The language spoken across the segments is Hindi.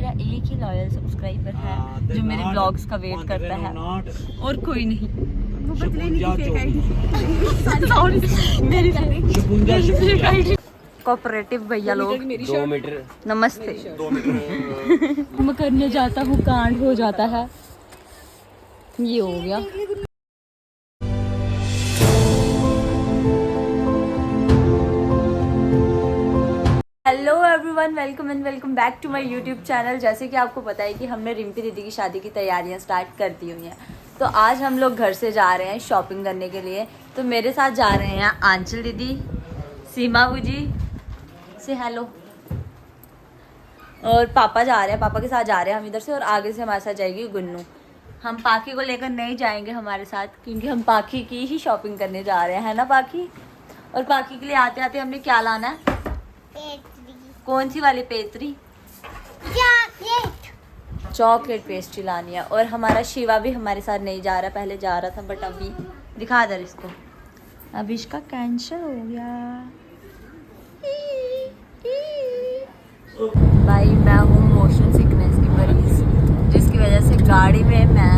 मेरा एक ही लॉयल सब्सक्राइबर है जो मेरे ब्लॉग्स का वेट करता है और कोई नहीं। वो बदले नहीं फेक आईडी। मेरी फेक आईडी। कोऑपरेटिव भैया लोग 2 मीटर नमस्ते। 2 मीटर मैं करने जाता हूँ कांड हो जाता है। ये हो गया। Hello everyone, welcome and welcome back to my YouTube channel. जैसे कि आपको पता है कि हमने रिम्पी दीदी की शादी की तैयारियां स्टार्ट कर दी हुई हैं, तो आज हम लोग घर से जा रहे हैं शॉपिंग करने के लिए। तो मेरे साथ जा रहे हैं आंचल दीदी, सीमा जी से हेलो, और पापा जा रहे हैं, पापा के साथ जा रहे हैं हम इधर से, और आगे से हमारे साथ जाएगी गुन्नू। हम पाखी को लेकर नहीं जाएंगे हमारे साथ, क्योंकि हम पाखी की ही शॉपिंग करने जा रहे हैं, है ना पाखी? और पाखी के लिए आते आते हमने क्या लाना है? कौन सी वाली पेस्ट्री? चॉकलेट पेस्ट्री लानी है। और हमारा शिवा भी हमारे साथ नहीं जा रहा, पहले जा रहा था बट अभी दिखा दर इसको, अभी इसका कैंसिल हो गया। भाई मैं हूँ मोशन सिकनेस की मरीज, जिसकी वजह से गाड़ी में मैं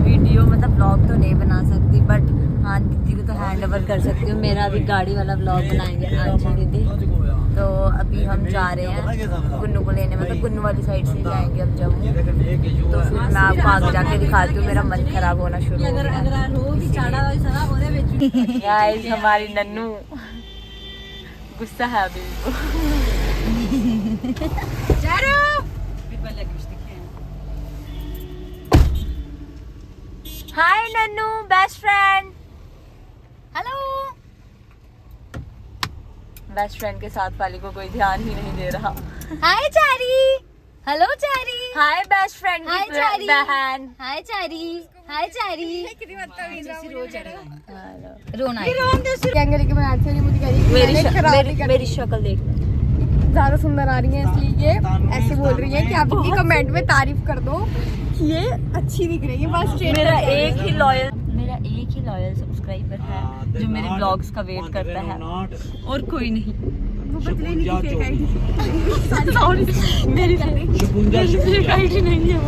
वीडियो मतलब व्लॉग तो नहीं बना सकती, बट हाँ दीदी को तो हैंड ओवर कर सकती हूँ। मेरा अभी गाड़ी वाला व्लॉग बनाएंगे आंचल दीदी। तो अभी हम जा रहे हैं गुन्नू को लेने, मतलब गुन्नू वाली साइड से जाएंगे अब जम्मू। तो फिर मैं आपको आगे जाके दिखाती हूँ। मेरा मन खराब होना शुरू हो गया। गाइस हमारी नन्नू गुस्सा है अभी। Hi Nannu, best friend. Hello. Best friend के साथ वाली को कोई ध्यान ही नहीं दे रहा। हाय चारी। हेलो चारी। हाय बेस्ट फ्रेंड की बहन। हाय चारी। हाय चारी। रोना मेरी शक्ल देख, ज्यादा सुंदर आ रही है इसलिए ये ऐसे बोल रही है कि आप इनकी कमेंट में तारीफ कर दो कि ये अच्छी दिख रही है। बस मेरा एक ही लॉयल सब्सक्राइबर है जो मेरे ब्लॉग्स का वेट करता है और कोई नहीं। वो बदले नहीं फेक आईडी। मेरी फेक आईडी नहीं है,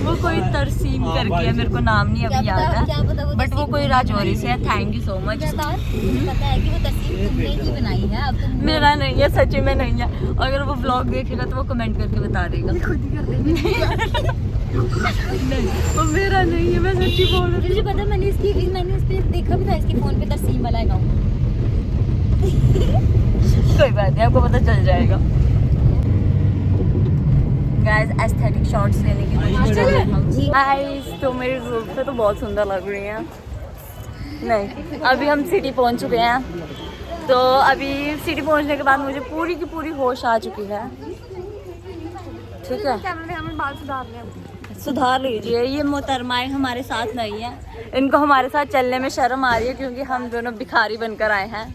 वो कोई तरसीम करके है, मेरे को नाम नहीं अभी याद है, बट वो कोई राजौरी से है। Thank you so much. पता है कि वो तरसीम तुमने ही बनाई है, अब मेरा नहीं है, सच्ची में नहीं है। अगर वो व्लॉग देखेगा तो वो कमेंट करके बता देगा। नहीं वो मेरा नहीं है, मैं सच्ची बोल रही हूँ। मुझे पता, मैंने इस पे देखा भी था, इसके फोन पे तरसीम वाला अकाउंट। कोई बात नहीं, आपको पता चल जाएगा। गाइस एस्थेटिक शॉट्स लेने की कोशिश कर रहे हैं हम। गाइस तो मेरी जुल्फे तो बहुत सुंदर लग रही हैं। नहीं, अभी हम सिटी पहुंच चुके हैं, तो अभी सिटी पहुंचने के बाद मुझे पूरी की पूरी होश आ चुकी है। ठीक है, बाल सुधार लीजिए। ये मोहतरमाएं हमारे साथ नहीं है, इनको हमारे साथ चलने में शर्म आ रही है, क्योंकि हम दोनों भिखारी बनकर आए हैं।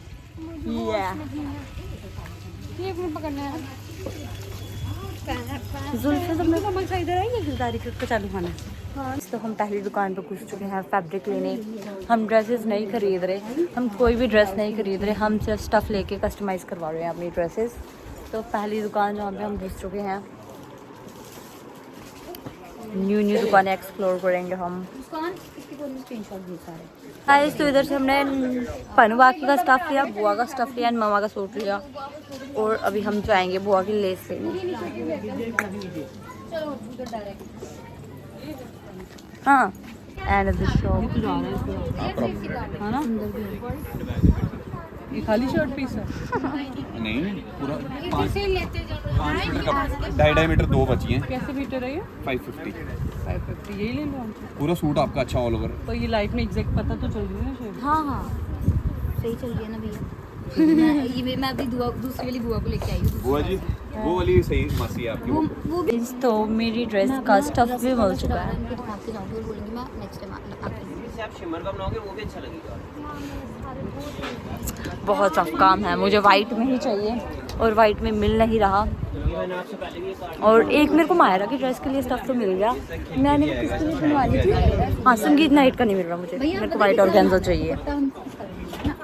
ये पकड़ना है। जुल्फे सब मेरे को इधर आई है, गिरदारी का चालू खाना है। तो हम पहली दुकान पर घुस चुके हैं फैब्रिक लेने। हम ड्रेसेस नहीं खरीद रहे, हम कोई भी ड्रेस नहीं खरीद रहे, हम सिर्फ स्टफ़ लेके कस्टमाइज़ करवा रहे हैं अपनी ड्रेसेस। तो पहली दुकान जहाँ पे हम घुस चुके हैं, न्यू दुकानें एक्सप्लोर करेंगे हम। गाइस तो इधर से हमने पनू बाकी का स्टफ़ लिया, बुआ का स्टफ़ लिया, मामा का सूट लिया, और अभी हम जाएंगे बुआ की लेस लेने। हाँ एंड द शॉप है ना। ये खाली शर्ट पीस है? नहीं पूरा 5 मीटर का, 2.5 मीटर 2 बची हैं। कैसे मीटर है ये? 550 यही ले लो। पूरा सूट आपका अच्छा ऑल ओवर। तो ये लाइफ में एग्जैक्ट पता तो चल रही है ना शायद। हाँ सही चल रही है ना भैया। मैं अभी दूसरी वाली बुआ को लेके आई हूँ। बुआ जी वो वाली सही मासी है आपकी। वो तो मेरी ड्रेस का स्टफ भी मिल चुका है। बहुत टफ काम है, मुझे वाइट में ही चाहिए और वाइट में मिल नहीं रहा। और एक मेरे को मायरा की ड्रेस के लिए स्टफ तो मिल गया, मैंने किसके लिए बनवानी थी? हाँ संगीत नाइट का नहीं मिल रहा मुझे, मेरे को वाइट ऑर्गेन्जा चाहिए।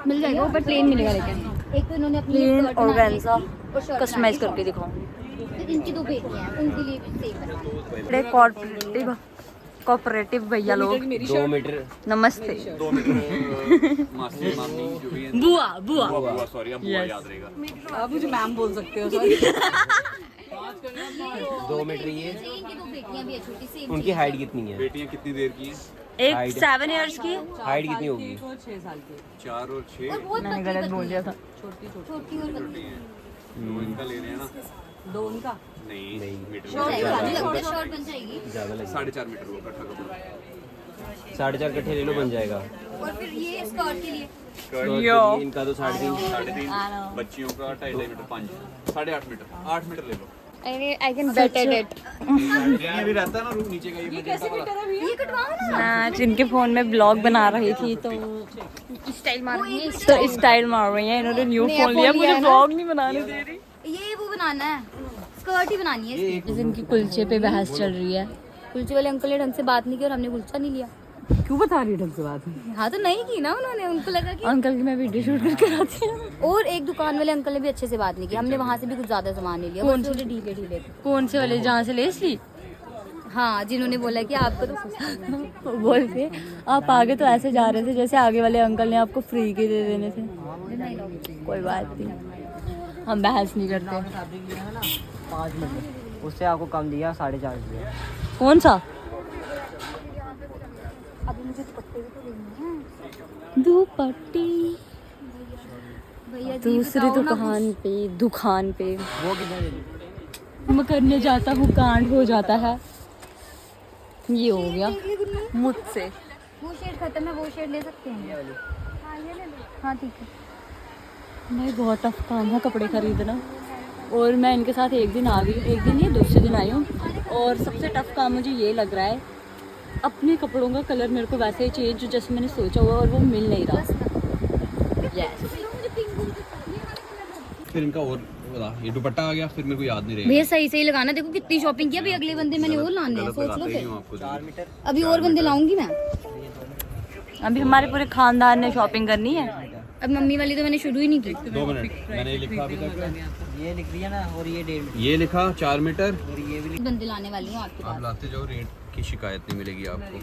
मिल जाएगा वो, पर प्लेन मिलेगा, लेकिन एक तो इन्होंने प्लेन ऑर्गेन्जा कस्टमाइज करके दिखाऊं। इनकी 2 बेटियां हैं, उनके लिए भी सेम बनवाना। बड़े कोऑपरेटिव भैया लोग। 2 मीटर नमस्ते। 2 मीटर मासी मामी जो भी है। बुआ बुआ बुआ सॉरी, अब बुआ याद रहेगा। आप मुझे मैम बोल सकते हो, सॉरी। 2 मीटर ये। इनकी 2 बेटियां भी है छोटी सेम। उनकी हाइट कितनी है? बेटियां कितनी देर की हैं? एक 7 इयर्स की। हाइट कितनी होगी? 6 साल की 4 और 6। मैंने गलत बोल दिया था। छोटी और पतली। तो इनका ले रहे हैं ना? 2 उनका नहीं मीटर शॉर्ट बन जाएगी। ज़्यादा लगे। 4.5 मीटर वो इकट्ठा करो। 4.5 कट्ठे ले लो, बन जाएगा। और फिर ये स्कर्ट के लिए इनका तो 3.5। 3.5 बच्चियों का 2.5 मीटर 5 8.5 मीटर 8 मीटर ले लो। I can bet at it. ये भी रहता है ना रूम नीचे का, ये कैसे मीटर है? ये कटवाओ ना। मैं जिनके फोन में ब्लॉग बना रही थी तो स्टाइल मार रही है। स्टाइल मार रही है। इन्होंने न्यू नया फोन लिया, phone मुझे लिया है ना? ब्लॉग नहीं बनाने दे रही। ये वो बनाना है, स्कर्ट ही बनानी है इसकी। इस इनकी कुलचे पे बहस चल रही है। कुलचे वाले अंकल ने ढंग से बात नहीं की और हमने कुलचा नहीं लिया। क्यों बता रही ढंग से बात? हाँ तो नहीं की ना उन्होंने, उनको लगा कि। अंकल की मैं वीडियो शूट करके आती हूँ। और एक दुकान वाले अंकल ने भी अच्छे से बात नहीं की, हमने वहाँ से भी कुछ ज्यादा सामान नहीं लिया, कौन बस थोड़े ढीले ढीले थे। कौन से वाले जहाँ से लेस ली? हाँ, जिन्होंने बोला कि आपको तो बोल के आप आगे तो ऐसे जा रहे थे जैसे आगे वाले अंकल ने आपको फ्री के दे देने थे। कोई बात नहीं, हम बहस नहीं करते। 5 मीटर उससे आपको कम दिया, 4.5 दिया। कौन सा? अभी मुझे दुपट्टे भी तो लेने हैं दुपट्टी भैया जी। दूसरी बताओ ना दुकान पे वो कितना दे दी? मैं करने जाता हूँ कांड हो जाता है। ये हो गया मुझसे। वो शेड खत्म है, वो शेड ले सकते हैं। हाँ ये ले लो। हाँ ठीक है। नहीं, बहुत टफ काम है कपड़े खरीदना। और मैं इनके साथ एक दिन आ गई, एक दिन नहीं दूसरे दिन आई हूँ। और सबसे टफ काम मुझे ये लग रहा है, अपने कपड़ों का कलर मेरे को वैसे ही चाहिए जो जैसे मैंने सोचा हुआ, और वो मिल नहीं रहा। यस। फिर इनका और बता, ये दुपट्टा आ गया, फिर मेरे को याद नहीं रहेगा। भैया सही सही लगाना, देखो कितनी शॉपिंग की। अभी अगले बंदे मैंने और लाने हैं, सोच लो फिर। 4 मीटर। अभी और बंदे लाऊंगी मैं। अभी हमारे पूरे खानदान ने शॉपिंग करनी है। अब मम्मी वाली तो मैंने शुरू ही नहीं की। 2 मिनट मैंने लिखा अभी तक। ये लिख दिया ना, और ये 1.5 मीटर, ये लिखा 4 मीटर। और ये भी बंदे लाने वाली हूँ आपके आप पास। लाते जाओ, रेट की शिकायत नहीं मिलेगी आपको।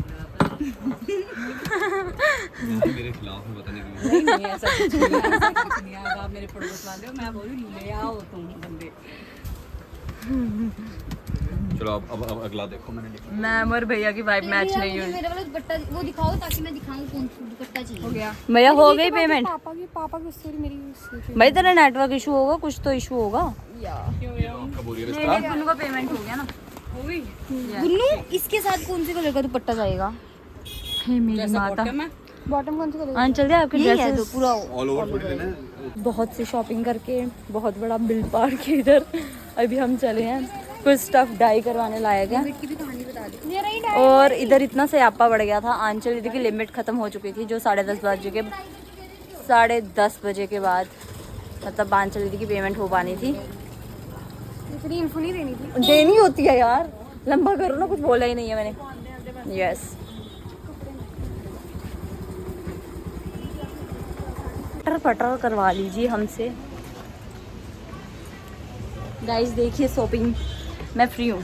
मेरे खिलाफ में पता नहीं क्यों। नहीं ऐसा कुछ नहीं है, ऐसा कुछ नहीं है। अब आप मेरे पड़ोस वाले हो, मैं बोल रही हूँ ले आओ तुम बंदे। चलो अब अगला देखो, मैंने लिखा। मैम और भैया की वाइब मैच भैया, नहीं मुझे हुई। मेरा वाला दुपट्टा वो दिखाओ ताकि मैं दिखाऊं कौन सा दुपट्टा चाहिए। हो गया। भैया हो गई पेमेंट? पापा की स्टोरी मेरी भाई तेरा नेटवर्क इशू होगा, कुछ तो इशू होगा। आपका बोरियर नहीं, उनका पेमेंट हो गया ना। गुन्नू, इसके साथ कौन से कलर का दुपट्टा जाएगा? हे मेरी माता। बॉटम कौन सा कलर? अंचल दे आपके यही है ड्रेसेस तो पूरा। ऑल ओवर थोड़ी लेना है। बहुत सी शॉपिंग करके बहुत बड़ा बिल पार के इधर अभी हम चले हैं। कुछ स्टफ डाई करवाने लायक है। की भी कहानी बता दे। और इधर इतना स्यापा बढ़ गया था। आंचल दीदी की लिमिट ख़त्म हो चुकी थी, जो 10:30 बजे के बाद मतलब आंचल दीदी की पेमेंट हो पानी थी। इतनी इन्फो नहीं देनी थी। देनी होती है यार, लंबा करो ना, कुछ बोला ही नहीं है मैंने। यस, पटर पटर करवा लीजिए हमसे। गाइस देखिए शॉपिंग, मैं फ्री हूँ।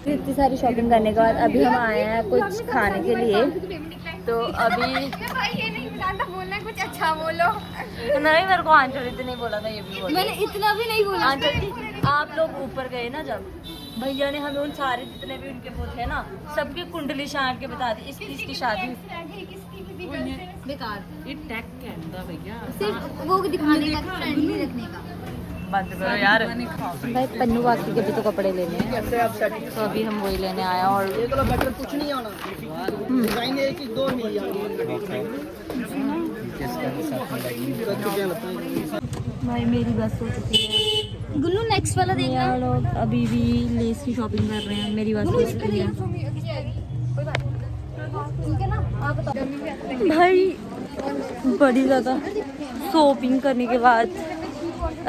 इतनी सारी शॉपिंग करने के बाद अभी हम आए हैं कुछ खाने के लिए। तो अभी भाई ये नहीं बताना, बोलना कुछ अच्छा बोलो। नहीं, मेरे को आंचल दीदी ने बोला था, ये भी बोला। मैंने इतना भी नहीं बोला। आंचल जी, आप लोग ऊपर गए ना जब, भैया ने हमें उन सारे जितने भी उनके वो थे ना, सबकी कुंडली छांट के बता दी। इसकी शादी बेकार, ये टैग कहता भैया। सिर्फ वो दिखाने का, फ्रेंडली रखने का। बंद करो यार। भाई पन्नू बाकी के भी तो कपड़े लेने हैं, तो अभी हम वही लेने आए। और भाई मेरी बस हो चुकी है। गुन्नू नेक्स्ट वाला देखना। यार लोग अभी भी लेस की शॉपिंग कर रहे हैं, मेरी बस हो चुकी है। भाई बड़ी ज़्यादा शॉपिंग करने के बाद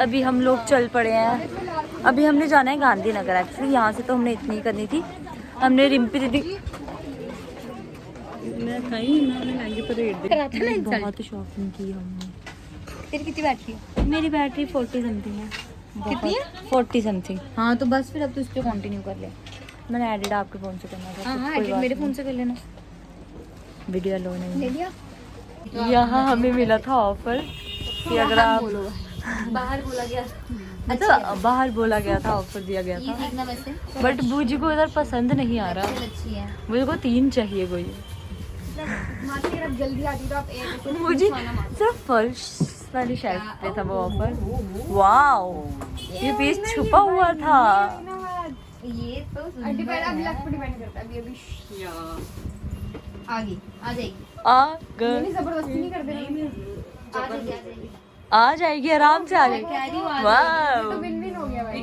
अभी हम लोग चल पड़े हैं। अभी हमने जाना है गांधीनगर। एक्चुअली यहाँ से तो हमने इतनी करनी थी। हमने रिम्पी दीदी बहुत शॉपिंग की हमने। तेरी कितनी बैटरी है? मेरी बैटरी 40 समथिंग है। कितनी है? 40 समथिंग। हाँ तो बस फिर अब तो इस पे कंटिन्यू कर ले। मैंने एडिट आपके फ़ोन से करना था। हाँ हाँ कोई एडिट बात मेरे नहीं। फ़ोन से कर लेना। वीडियो लो नहीं। ले लिया? यहाँ हमें मिला था ऑफर कि अगर आप बाहर बोला गया। अच्छा बाहर बोला गया था, ऑफर दिया गया ये था, देखना वैसे बट बूजी को इधर पसंद नहीं आ रहा। अच्छी है। मुझे को 3 चाहिए कोई। मासी अगर जल्दी आती तो आप एक मुझे सिर्फ फर्स्ट वाली शेल्फ पे था वो ऑफर। वाओ ये पीस छुपा हुआ था। ये तो डिपेंड अब लक पे डिपेंड करता है। अभी आगे आ जाएगी। आ गए, नहीं जबरदस्ती नहीं करते ना। आ जाएगी। आ जाएगी आराम से आ जाएगी। कह रही हूँ आ वाओ तो विन विन हो गया भाई।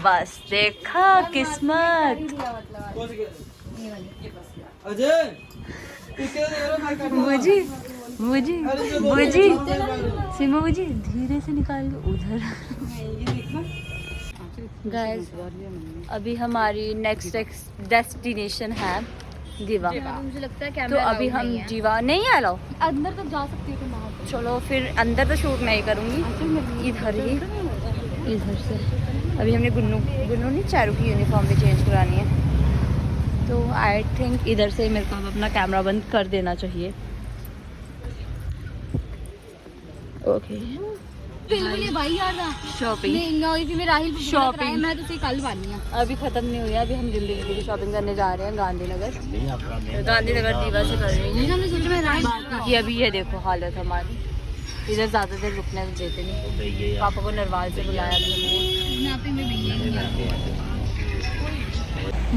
बस देखा किस्मत। दिया मतलब ये वाली। मुझे मुझे मुझे सिमा मुझे धीरे से निकाल दो उधर। गाइस अभी हमारी नेक्स्ट डेस्टिनेशन है दीवा। मुझे लगता है तो कैमरा अभी हम जीवा नहीं है लो। अंदर तक जा सकती है तुम। चलो फिर अंदर तो शूट नहीं करूँगी, इधर ही इधर से। अभी हमने गुन्नू नहीं चारू की यूनिफॉर्म भी चेंज करानी है, तो आई थिंक इधर से मेरे को अब अपना कैमरा बंद कर देना चाहिए। ओके बिल्कुल भाई यार शॉपिंग मैं राहिल Shopping. मैं तो कल वाली हूँ। अभी ख़त्म नहीं हुई है, अभी हम जल्दी जल्दी की शॉपिंग करने जा रहे हैं गांधीनगर दीवा से कर रही हूँ। हमने सोचा मैं राहिल क्योंकि अभी ये देखो हालत हमारी, इधर ज़्यादा देर रुकने देते नहीं। पापा को नरवाल से बुलाया भी यहाँ पे मैं भैया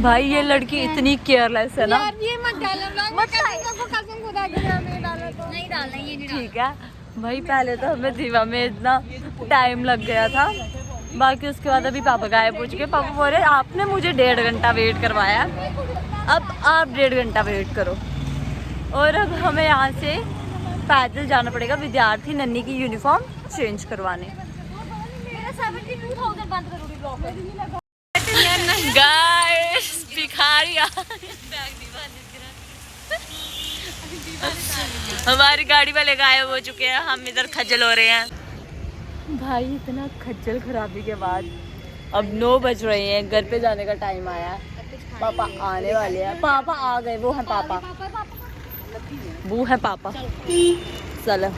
भाई ये लड़की इतनी केयरलेस है ना। ये मत डालना कसम खुदा के नहीं डालना तो नहीं डालना ये नहीं ठीक है भाई, पहले तो हमें दीवा में इतना टाइम लग गया था, बाकी उसके बाद अभी पापा गायब हो चुके। पापा बोल रहे आपने मुझे 1.5 घंटा वेट करवाया, अब आप 1.5 घंटा वेट करो। और अब हमें यहाँ से पैदल जाना पड़ेगा विद्यार्थी नन्ही की यूनिफॉर्म चेंज करवाने। गाइस भिखारिया हमारी गाड़ी वाले गायब हो चुके हैं, हम इधर खज्जल हो रहे हैं। भाई इतना खज्जल खराबी के बाद अब 9 बज रहे हैं, घर पे जाने का टाइम आया है। पापा आने वाले हैं, पापा आ गए, वो है पापा, वो है पापा। चलो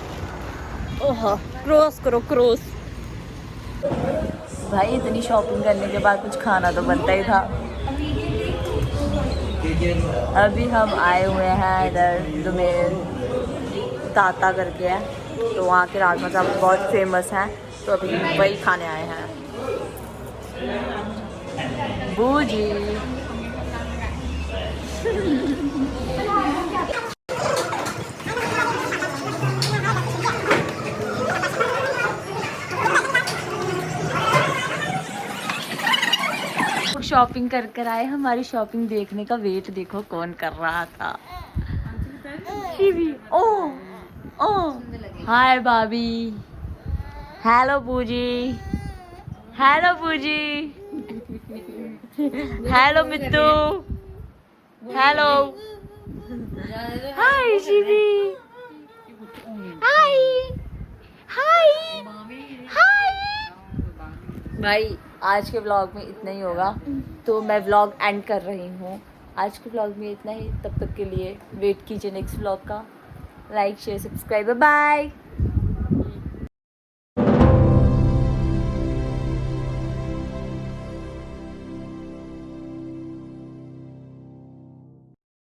ओह क्रॉस करो क्रॉस। भाई इतनी शॉपिंग करने के बाद कुछ खाना तो बनता ही था। अभी हम आए हुए हैं इधर, जो मेरे ताता करके है, तो वहाँ के राजमा चावल बहुत फेमस हैं, तो अभी वही खाने आए हैं। बूजी शॉपिंग कर कर आए, हमारी शॉपिंग देखने का वेट देखो कौन कर रहा था। शिवी ओ हाय भाभी, hello Booji, hello Booji, hello Mittu, hello hi Shivi, hi hi hi. भाई आज के व्लॉग में इतना ही होगा, तो मैं व्लॉग एंड कर रही हूँ। आज के व्लॉग में इतना ही, तब तक के लिए वेट कीजिए नेक्स्ट व्लॉग का। Like share subscribe, bye.